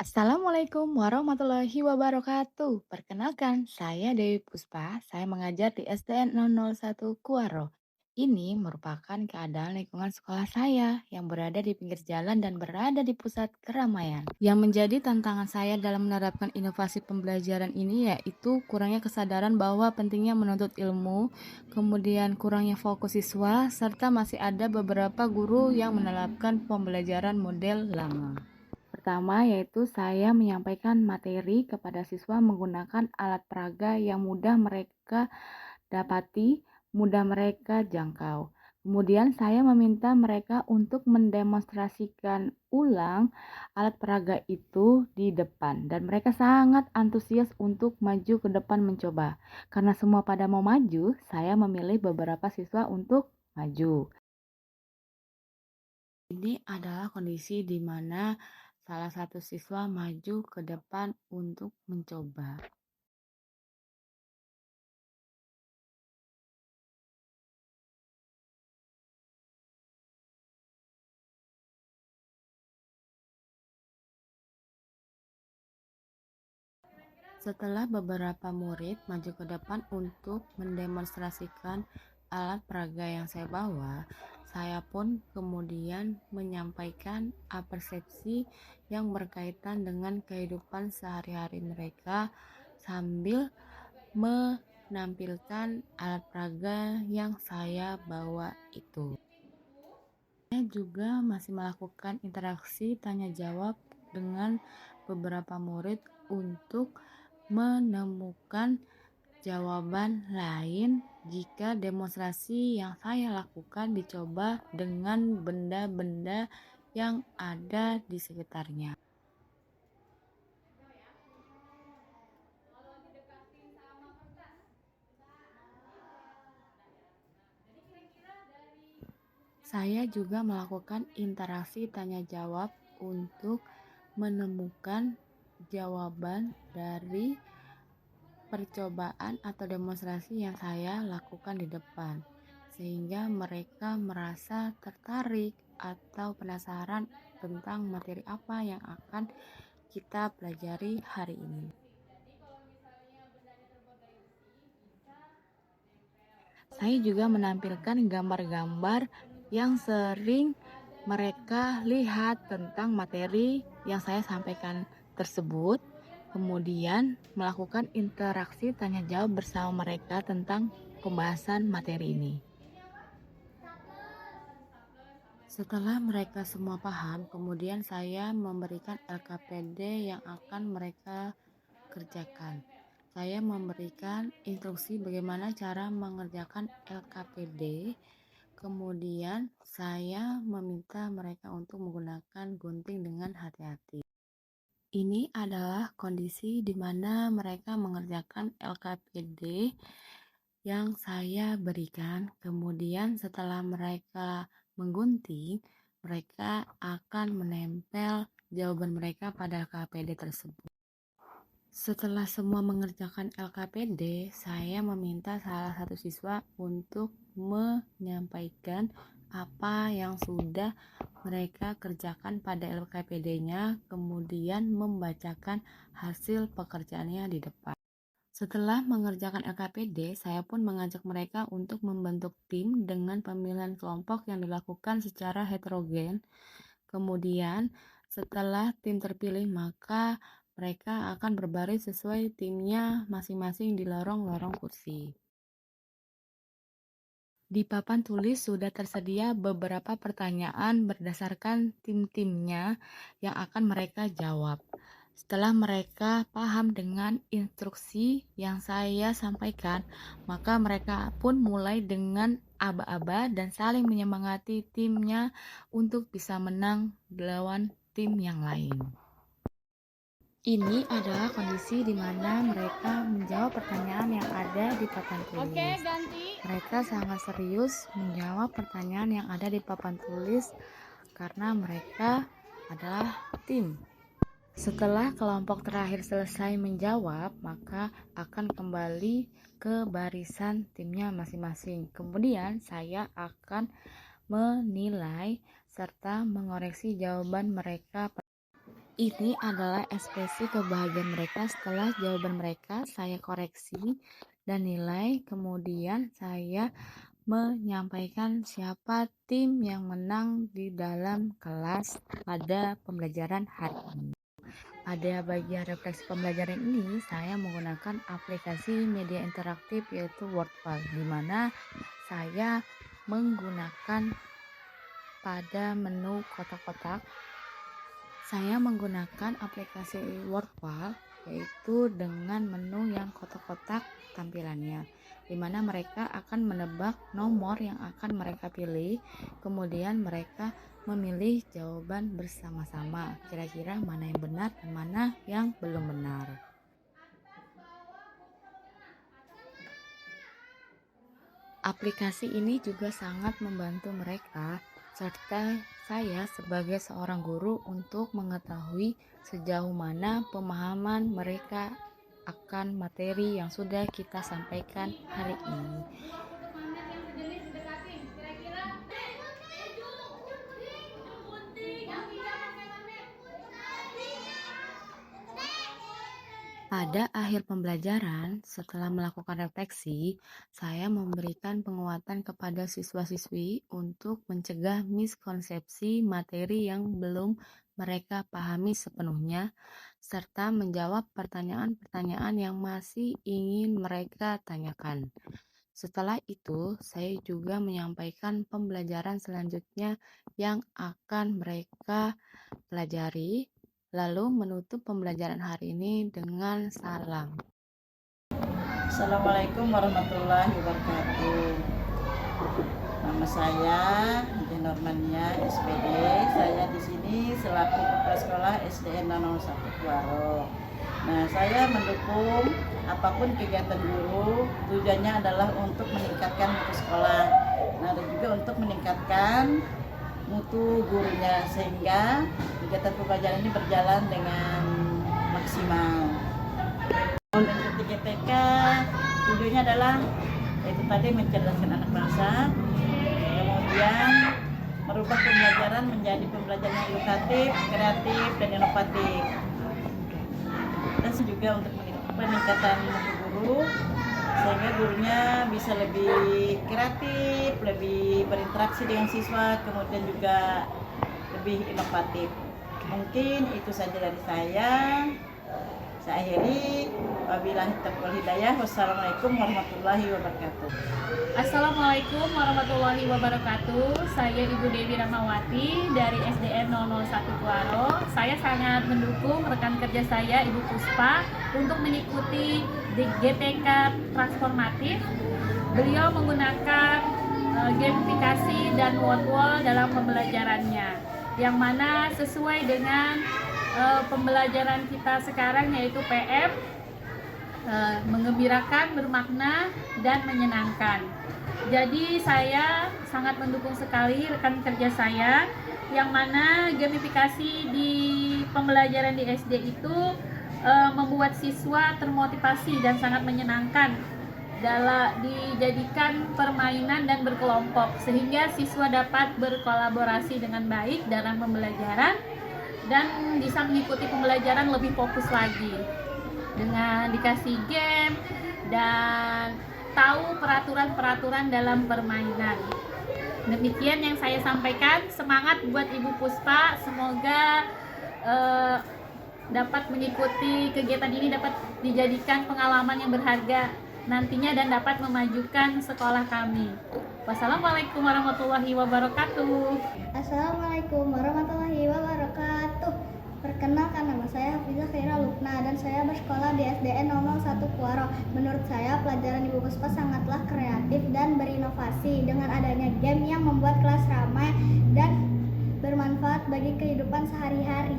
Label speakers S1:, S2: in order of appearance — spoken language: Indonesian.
S1: Assalamualaikum warahmatullahi wabarakatuh. Perkenalkan, saya Dewi Puspa. Saya mengajar di SDN 001 Kuaro. Ini merupakan keadaan lingkungan sekolah saya yang berada di pinggir jalan dan berada di pusat keramaian. Yang menjadi tantangan saya dalam menerapkan inovasi pembelajaran ini yaitu kurangnya kesadaran bahwa pentingnya menuntut ilmu, kemudian kurangnya fokus siswa, serta masih ada beberapa guru yang menerapkan pembelajaran model lama. Pertama, yaitu saya menyampaikan materi kepada siswa menggunakan alat peraga yang mudah mereka dapati, mudah mereka jangkau. Kemudian saya meminta mereka untuk mendemonstrasikan ulang alat peraga itu di depan dan mereka sangat antusias untuk maju ke depan mencoba. Karena semua pada mau maju, saya memilih beberapa siswa untuk maju. Ini adalah kondisi di mana salah satu siswa maju ke depan untuk mencoba. Setelah beberapa murid maju ke depan untuk mendemonstrasikan alat peraga yang saya bawa, saya pun kemudian menyampaikan persepsi yang berkaitan dengan kehidupan sehari-hari mereka sambil menampilkan alat peraga yang saya bawa itu. Saya juga masih melakukan interaksi tanya jawab dengan beberapa murid untuk menemukan jawaban lain jika demonstrasi yang saya lakukan dicoba dengan benda-benda yang ada di sekitarnya. Saya juga melakukan interaksi tanya jawab untuk menemukan jawaban dari percobaan atau demonstrasi yang saya lakukan di depan, sehingga mereka merasa tertarik atau penasaran tentang materi apa yang akan kita pelajari hari ini. Saya juga menampilkan gambar-gambar yang sering mereka lihat tentang materi yang saya sampaikan tersebut, kemudian melakukan interaksi tanya jawab bersama mereka tentang pembahasan materi ini. Setelah mereka semua paham, kemudian saya memberikan LKPD yang akan mereka kerjakan. Saya memberikan instruksi bagaimana cara mengerjakan LKPD. Kemudian saya meminta mereka untuk menggunakan gunting dengan hati-hati. Ini adalah kondisi di mana mereka mengerjakan LKPD yang saya berikan. Kemudian setelah mereka menggunting, mereka akan menempel jawaban mereka pada LKPD tersebut. Setelah semua mengerjakan LKPD, saya meminta salah satu siswa untuk menyampaikan apa yang sudah mereka kerjakan pada LKPD-nya, kemudian membacakan hasil pekerjaannya di depan. Setelah mengerjakan LKPD, saya pun mengajak mereka untuk membentuk tim dengan pemilihan kelompok yang dilakukan secara heterogen. Kemudian, setelah tim terpilih, maka mereka akan berbaris sesuai timnya masing-masing di lorong-lorong kursi. Di papan tulis sudah tersedia beberapa pertanyaan berdasarkan tim-timnya yang akan mereka jawab. Setelah mereka paham dengan instruksi yang saya sampaikan, maka mereka pun mulai dengan aba-aba dan saling menyemangati timnya untuk bisa menang lawan tim yang lain. Ini adalah kondisi di mana mereka menjawab pertanyaan yang ada di papan tulis. Mereka sangat serius menjawab pertanyaan yang ada di papan tulis karena mereka adalah tim. Setelah kelompok terakhir selesai menjawab, maka akan kembali ke barisan timnya masing-masing. Kemudian saya akan menilai serta mengoreksi jawaban mereka. Ini adalah ekspresi kebahagiaan mereka setelah jawaban mereka saya koreksi dan nilai, kemudian saya menyampaikan siapa tim yang menang di dalam kelas pada pembelajaran hari ini. Pada bagian refleksi pembelajaran ini, saya menggunakan aplikasi media interaktif yaitu Wordpal, di mana saya menggunakan pada menu kotak-kotak. Saya menggunakan aplikasi Wordpal yaitu dengan menu yang kotak-kotak tampilannya, di mana mereka akan menebak nomor yang akan mereka pilih, kemudian mereka memilih jawaban bersama-sama, kira-kira mana yang benar dan mana yang belum benar. Aplikasi ini juga sangat membantu mereka serta saya sebagai seorang guru untuk mengetahui sejauh mana pemahaman mereka akan materi yang sudah kita sampaikan hari ini. Pada akhir pembelajaran, setelah melakukan refleksi, saya memberikan penguatan kepada siswa-siswi untuk mencegah miskonsepsi materi yang belum mereka pahami sepenuhnya, serta menjawab pertanyaan-pertanyaan yang masih ingin mereka tanyakan. Setelah itu, saya juga menyampaikan pembelajaran selanjutnya yang akan mereka pelajari, lalu menutup pembelajaran hari ini dengan salam.
S2: Assalamualaikum warahmatullahi wabarakatuh. Nama saya Hadi Normania SPD. Saya di sini selaku kepala sekolah SDN 001 Kuaro. Nah, saya mendukung apapun kegiatan guru, tujuannya adalah untuk meningkatkan mutu sekolah. Nah, dan juga untuk meningkatkan mutu gurunya sehingga kegiatan pembelajaran ini berjalan dengan maksimal. Untuk GTK tujuannya adalah yaitu tadi mencerdaskan anak bangsa, kemudian merubah pembelajaran menjadi pembelajaran yang edukatif, kreatif, dan inovatif. Dan juga untuk peningkatan mutu guru sehingga gurunya bisa lebih kreatif, lebih berinteraksi dengan siswa, kemudian juga lebih inovatif. Mungkin itu saja dari saya. Saya akhiri, wabillahi taufiq wal hidayah. Wassalamualaikum warahmatullahi wabarakatuh.
S3: Assalamualaikum warahmatullahi wabarakatuh. Saya Ibu Dewi Rahmawati dari SDN 001 Kuaro. Saya sangat mendukung rekan kerja saya Ibu Puspa untuk mengikuti di GTK transformatif. Beliau menggunakan gamifikasi dan wall dalam pembelajarannya, yang mana sesuai dengan pembelajaran kita sekarang yaitu PM, mengembirakan, bermakna, dan menyenangkan. Jadi saya sangat mendukung sekali rekan kerja saya, yang mana gamifikasi di pembelajaran di SD itu membuat siswa termotivasi dan sangat menyenangkan dalam dijadikan permainan dan berkelompok, sehingga siswa dapat berkolaborasi dengan baik dalam pembelajaran dan bisa mengikuti pembelajaran lebih fokus lagi dengan dikasih game dan tahu peraturan-peraturan dalam permainan. Demikian yang saya sampaikan. Semangat buat Ibu Puspa, semoga dapat mengikuti kegiatan ini, dapat dijadikan pengalaman yang berharga nantinya dan dapat memajukan sekolah kami. Wassalamualaikum warahmatullahi wabarakatuh.
S4: Assalamualaikum warahmatullahi wabarakatuh. Perkenalkan, nama saya Hafizah Khaira Lukna dan saya bersekolah di SDN 001 Kuaro. Menurut saya pelajaran Ibu Puspa sangatlah kreatif dan berinovasi dengan adanya game yang membuat kelas ramai dan bermanfaat bagi kehidupan sehari-hari.